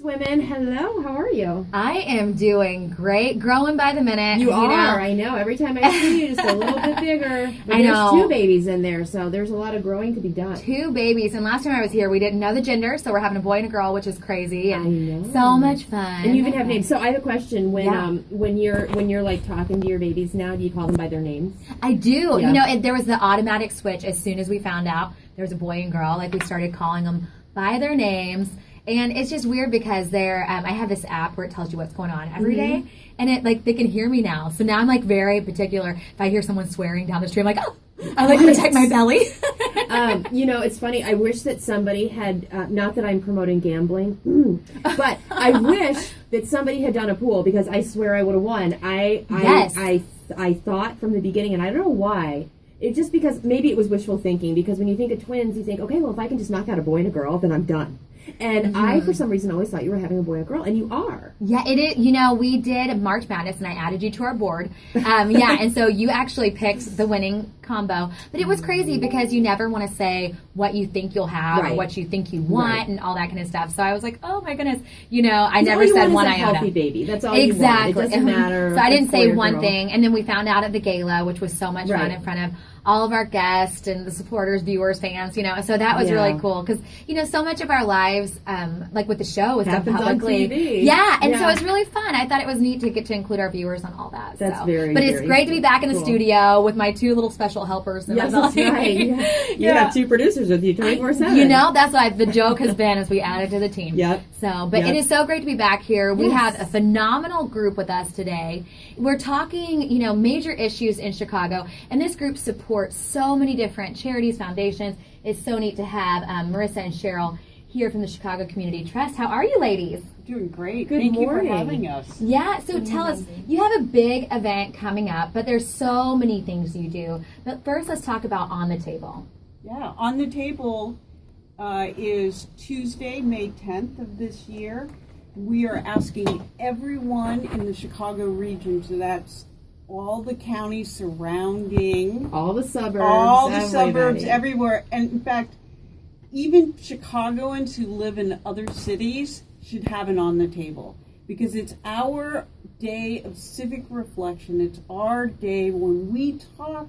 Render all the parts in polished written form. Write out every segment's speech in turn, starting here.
Women. Hello, how are you? I am doing great, growing by the minute. You are, I know. Every time I see you, just a little bit bigger. But there's 2 babies in there, so there's a lot of growing to be done. 2 babies, and last time I was here, we didn't know the gender, so we're having a boy and a girl, which is crazy. And I know. So much fun. And you even have names. So I have a question. When you're like talking to your babies now, do you call them by their names? I do. Yeah. You know, there was the automatic switch as soon as we found out there was a boy and girl. Like we started calling them by their names. And it's just weird because I have this app where it tells you what's going on every day, and it like they can hear me now. So now I'm like very particular. If I hear someone swearing down the street, I'm like, oh, I like protect my belly. You know, it's funny. I wish that somebody had, not that I'm promoting gambling, but I wish that somebody had done a pool because I swear I would have won. I thought from the beginning, and I don't know why. It's just because maybe it was wishful thinking. Because when you think of twins, you think, okay, well, if I can just knock out a boy and a girl, then I'm done. And I, for some reason, always thought you were having a boy or girl, and you are. Yeah, it is. You know, we did March Madness, and I added you to our board. And so you actually picked the winning combo. But it was crazy because you never want to say what you think you'll have or what you think you want and all that kind of stuff. So I was like, oh my goodness. You know, I never said one iota. A healthy baby. That's all you want. It doesn't matter. So I didn't say one thing. And then we found out at the gala, which was so much fun in front of all of our guests and the supporters, viewers, fans, you know. So that was really cool because, you know, so much of our lives, like with the show, is done publicly. On TV. Yeah, and so it's really fun. I thought it was neat to get to include our viewers on all that. That's But it's great to be back in the studio with my 2 little special helpers. Yes, that's right. You have 2 producers with you 24/7. You know, that's why the joke has been as we added to the team. But it is so great to be back here. We have a phenomenal group with us today. We're talking, you know, major issues in Chicago, and this group supports so many different charities, foundations. It's so neat to have Marissa and Cheryl here from the Chicago Community Trust. How are you ladies? Doing great. Thank you for having us. Yeah, so tell us, you have a big event coming up, but there's so many things you do. But first, let's talk about On the Table. Yeah, On the Table is Tuesday, May 10th of this year. We are asking everyone in the Chicago region, so that's all the counties surrounding. All the suburbs. Everywhere. And in fact, even Chicagoans who live in other cities should have an On the Table because it's our day of civic reflection. It's our day when we talk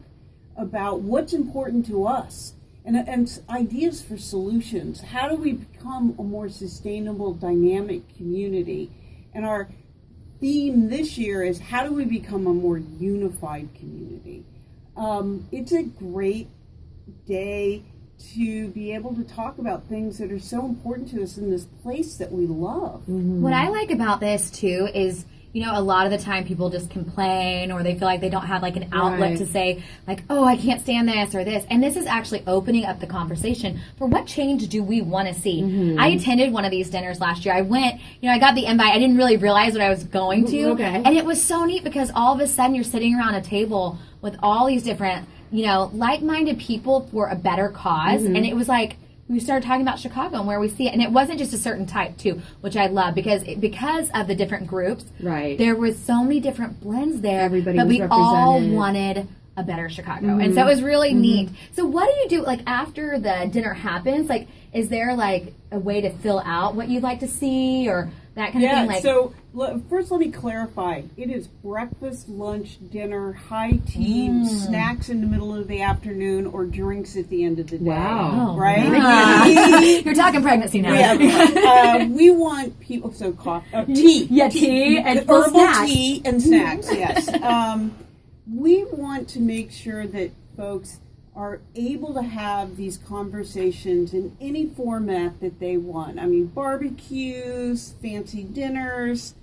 about what's important to us and ideas for solutions. How do we become a more sustainable, dynamic community? And our theme this year is how do we become a more unified community? It's a great day to be able to talk about things that are so important to us in this place that we love. What I like about this too is, you know, a lot of the time people just complain or they feel like they don't have like an outlet to say like, oh, I can't stand this or this. And this is actually opening up the conversation for what change do we want to see. I attended one of these dinners last year. I went, you know, I got the invite. I didn't really realize what I was going to. And it was so neat because all of a sudden you're sitting around a table with all these different, you know, like-minded people for a better cause. And it was like, we started talking about Chicago and where we see it. And it wasn't just a certain type, too, which I love because of the different groups. There was so many different blends there. Everybody but was we all wanted a better Chicago. And so it was really neat. So what do you do, like, after the dinner happens? Like, is there, like, a way to fill out what you'd like to see or that kind of thing? Like, so first let me clarify. It is breakfast, lunch, dinner, high tea, snacks in the middle of the afternoon, or drinks at the end of the day. Wow. Right? You're talking pregnancy now. We want people, tea. Yeah, tea and herbal snacks. tea and snacks, yes. We want to make sure that folks are able to have these conversations in any format that they want. I mean, barbecues, fancy dinners,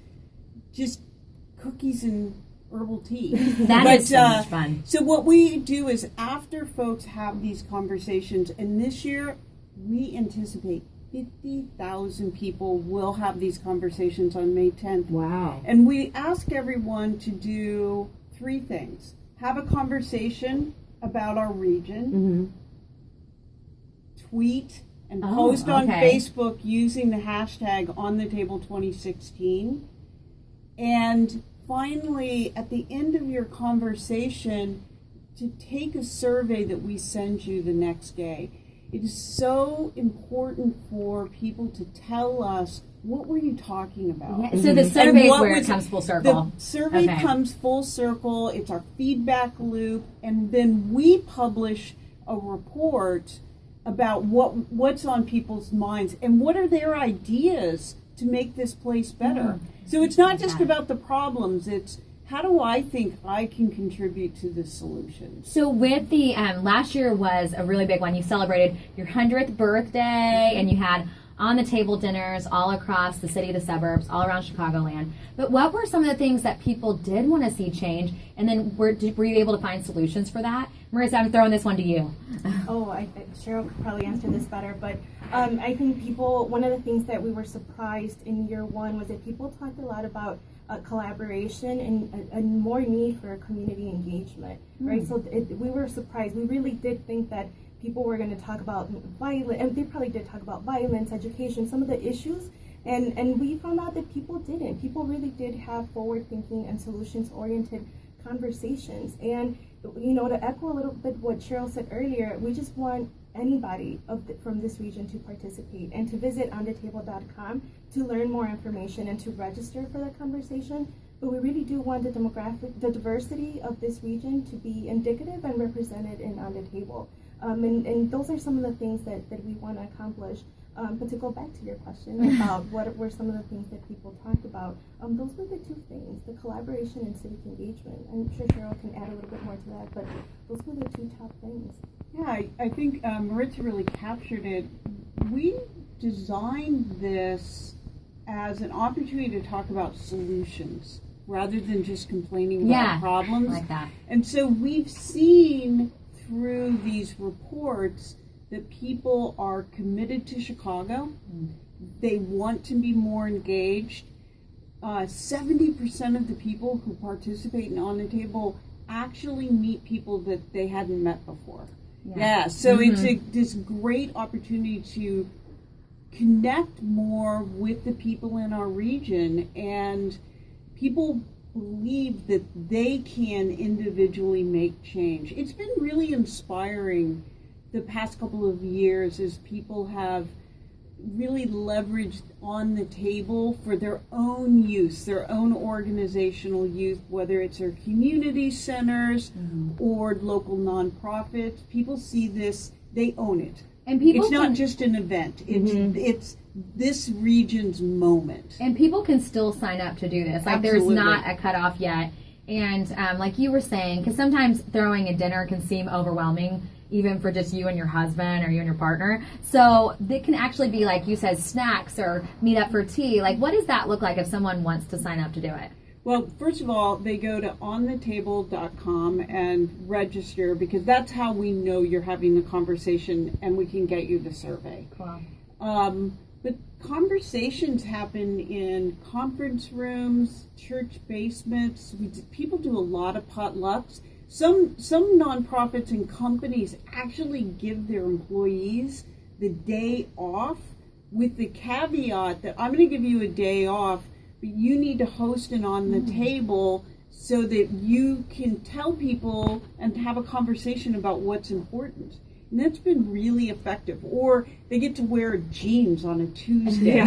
just cookies and herbal tea. That is so much fun. So what we do is after folks have these conversations, and this year we anticipate 50,000 people will have these conversations on May 10th. Wow. And we ask everyone to do 3 things. Have a conversation about our region, tweet and post on Facebook using the hashtag OnTheTable2016, and finally, at the end of your conversation, to take a survey that we send you the next day. It is so important for people to tell us what were you talking about? Yeah. So the survey is where it comes full circle. The survey comes full circle. It's our feedback loop, and then we publish a report about what's on people's minds and what are their ideas to make this place better. So it's not just about the problems. It's how do I think I can contribute to the solution? So with the last year was a really big one. You celebrated your 100th birthday, and you had on the table dinners all across the city, the suburbs, all around Chicagoland. But what were some of the things that people did want to see change? And then were you able to find solutions for that? Marissa, I'm throwing this one to you. Cheryl could probably answer this better, but I think one of the things that we were surprised in year one was that people talked a lot about collaboration and a more need for community engagement, right? So we were surprised. We really did think that people were going to talk about violence, and they probably did talk about violence, education, some of the issues, and we found out that people didn't. People really did have forward-thinking and solutions-oriented conversations. And, to echo a little bit what Cheryl said earlier, we just want anybody from this region to participate and to visit onthetable.com to learn more information and to register for the conversation. But we really do want the diversity of this region to be indicative and represented in On the Table. And those are some of the things that we want to accomplish. But to go back to your question about what were some of the things that people talked about, those were the two things, the collaboration and civic engagement. I'm sure Cheryl can add a little bit more to that, but those were the two top things. Yeah, I think Maritza really captured it. We designed this as an opportunity to talk about solutions rather than just complaining about problems. Like that. And so we've seen through these reports that people are committed to Chicago. They want to be more engaged. 70% of the people who participate in On the Table actually meet people that they hadn't met before. So it's this great opportunity to connect more with the people in our region, and people believe that they can individually make change. It's been really inspiring the past couple of years as people have really leveraged On the Table for their own use, their own organizational use, whether it's their community centers or local nonprofits. People see this, they own it. And people it's not just an event. It's this region's moment. And people can still sign up to do this. Like Absolutely. There's not a cutoff yet. And like you were saying, because sometimes throwing a dinner can seem overwhelming, even for just you and your husband or you and your partner. So it can actually be, like you said, snacks or meet up for tea. Like, what does that look like if someone wants to sign up to do it? Well, first of all, they go to onthetable.com and register, because that's how we know you're having the conversation and we can get you the survey. Cool. But conversations happen in conference rooms, church basements. People do a lot of potlucks. Some nonprofits and companies actually give their employees the day off, with the caveat that I'm going to give you a day off, but you need to host it on the table so that you can tell people and have a conversation about what's important. And that's been really effective. Or they get to wear jeans on a Tuesday.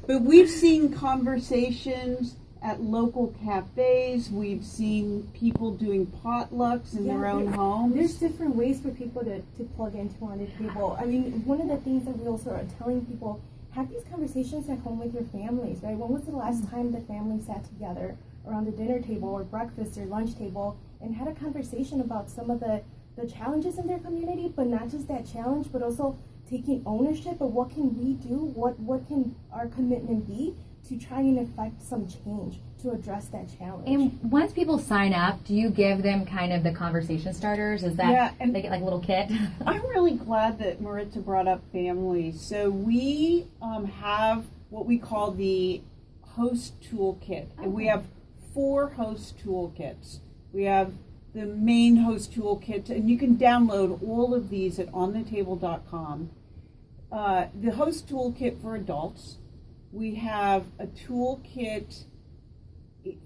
But we've seen conversations at local cafes. We've seen people doing potlucks in their own homes. There's different ways for people to plug into On the Table. I mean, one of the things that we also are telling people, have these conversations at home with your families, right? When was the last time the family sat together around the dinner table or breakfast or lunch table and had a conversation about some of the challenges in their community, but not just that challenge, but also taking ownership of what can we do, what can our commitment be to try and affect some change to address that challenge. And once people sign up, do you give them kind of the conversation starters? Is that they get like a little kit? I'm really glad that Maritza brought up families. So we have what we call the host toolkit. And we have 4 host toolkits. We have the main host toolkit, and you can download all of these at onthetable.com. The host toolkit for adults. We have a toolkit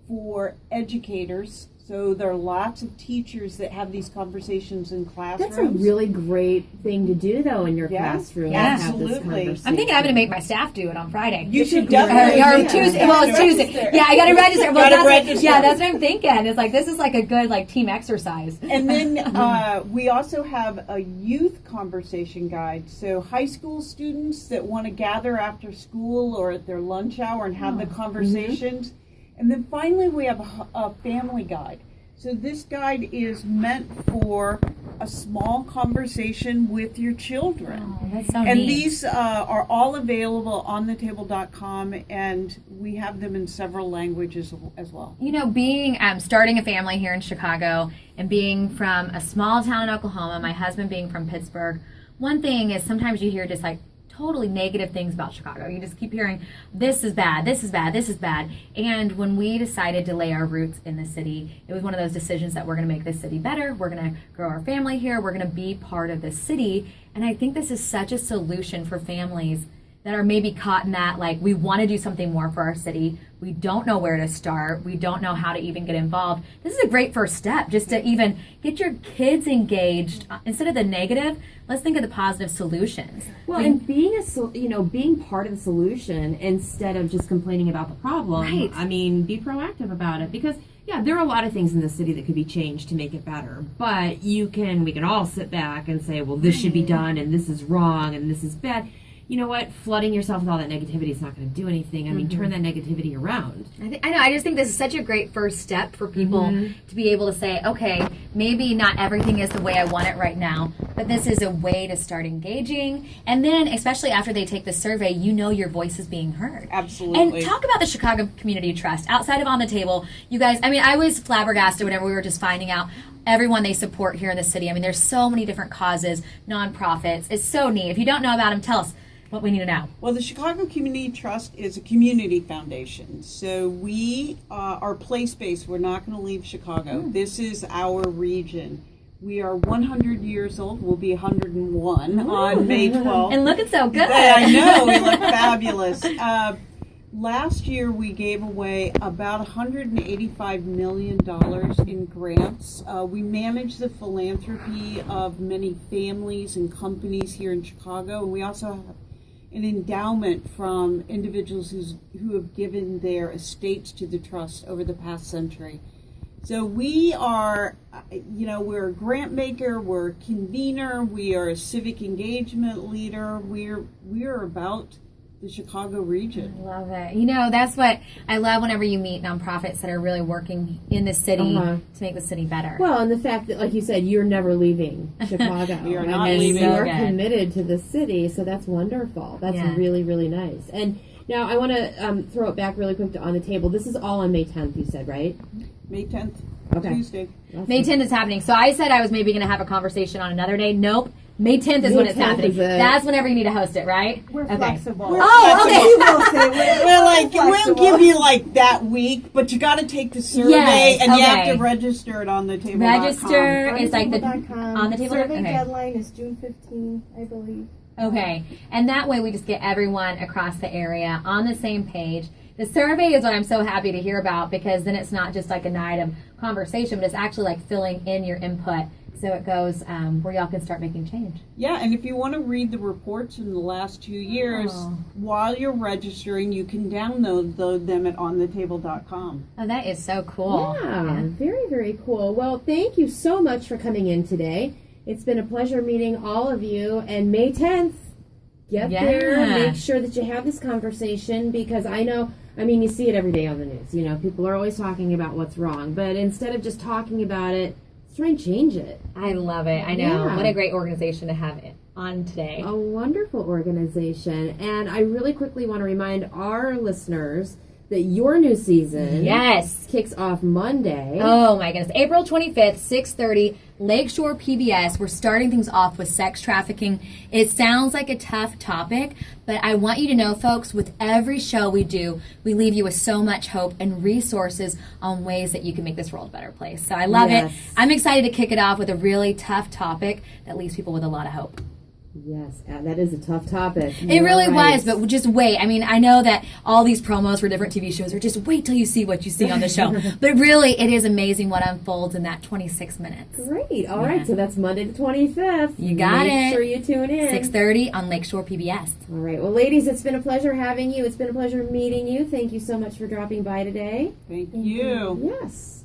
for educators, So there are lots of teachers that have these conversations in classrooms. That's a really great thing to do, though, in your classroom. Yeah, to have this absolutely. conversation. I'm thinking I'm going to make my staff do it on Friday. You should definitely or Tuesday. Well, it's Tuesday. Yeah, I got to register. Well, Register. Yeah, that's what I'm thinking. It's like this is like a good like team exercise. And then we also have a youth conversation guide. So high school students that want to gather after school or at their lunch hour and have the conversations. And then finally we have a family guide. So this guide is meant for a small conversation with your children. Oh, that's so And neat. these are all available on thetable.com, and we have them in several languages as well. You know, being starting a family here in Chicago and being from a small town in Oklahoma, my husband being from Pittsburgh, one thing is sometimes you hear just like totally negative things about Chicago. You just keep hearing, this is bad, this is bad, this is bad. And when we decided to lay our roots in the city, it was one of those decisions that we're going to make this city better. We're going to grow our family here. We're going to be part of this city. And I think this is such a solution for families that are maybe caught in that, like, we want to do something more for our city. We don't know where to start. We don't know how to even get involved. This is a great first step, just to even get your kids engaged. Instead of the negative, let's think of the positive solutions. Well, and being being part of the solution instead of just complaining about the problem. Right. I mean, be proactive about it, because there are a lot of things in the city that could be changed to make it better. But we can all sit back and say, well, this should be done, and this is wrong, and this is bad. You know what? Flooding yourself with all that negativity is not going to do anything. I mean, turn that negativity around. I know. I just think this is such a great first step for people to be able to say, okay, maybe not everything is the way I want it right now, but this is a way to start engaging. And then, especially after they take the survey, you know your voice is being heard. Absolutely. And talk about the Chicago Community Trust. Outside of On the Table, you guys, I mean, I was flabbergasted whenever we were just finding out everyone they support here in the city. I mean, there's so many different causes, nonprofits. It's so neat. If you don't know about them, tell us what we need to know. Well, the Chicago Community Trust is a community foundation. So we are place-based. We're not going to leave Chicago. This is our region. We are 100 years old. We'll be 101 on May 12th. And looking so good. I know. We look fabulous. Last year, we gave away about $185 million in grants. We manage the philanthropy of many families and companies here in Chicago. And we also have an endowment from individuals who have given their estates to the trust over the past century. So we are, we're a grant maker, we're a convener, we are a civic engagement leader. We're about the Chicago region. I love it. You know, that's what I love whenever you meet nonprofits that are really working in the city to make the city better. Well, and the fact that, like you said, you're never leaving Chicago. We are not and leaving. You're So committed to the city, so that's wonderful. That's really, really nice. And now I want to throw it back really quick to On the Table. This is all on May 10th, you said, right? May 10th, Okay. Tuesday. Awesome. May 10th is happening. So I said I was maybe going to have a conversation on another day. Nope. May 10th is when it's 10th happening. is it. That's whenever you need to host it, right? We're Okay. flexible. Oh, okay. We will say We'll give you like that week, but you got to take the survey, Yes, and you have okay. to register it on the table. Register is like the OnTheTable.com. on the table. Survey Okay. deadline is June 15, I believe. Okay. And that way we just get everyone across the area on the same page. The survey is what I'm so happy to hear about, because then it's not just like a night of conversation, but it's actually like filling in your input so it goes where y'all can start making change. Yeah, and if you want to read the reports in the last 2 years, while you're registering, you can download them at onthetable.com. Oh, that is so cool. Yeah, very, very cool. Well, thank you so much for coming in today. It's been a pleasure meeting all of you. And May 10th, get there. Make sure that you have this conversation, because you see it every day on the news. You know, people are always talking about what's wrong. But instead of just talking about it, let's try and change it. I love it. I know. Yeah. What a great organization to have on today. A wonderful organization. And I really quickly want to remind our listeners that your new season kicks off Monday. Oh my goodness. April 25th, 6:30, Lakeshore PBS. We're starting things off with sex trafficking. It sounds like a tough topic, but I want you to know, folks, with every show we do, we leave you with so much hope and resources on ways that you can make this world a better place. So I love it. I'm excited to kick it off with a really tough topic that leaves people with a lot of hope. Yes, that is a tough topic. It really was, but just wait. I mean, I know that all these promos for different TV shows are just wait till you see what you see on the show. But really, it is amazing what unfolds in that 26 minutes. Great. All right, so that's Monday the 25th. You got it. Make sure you tune in. 6:30 on Lakeshore PBS. All right. Well, ladies, it's been a pleasure having you. It's been a pleasure meeting you. Thank you so much for dropping by today. Thank you. Yes.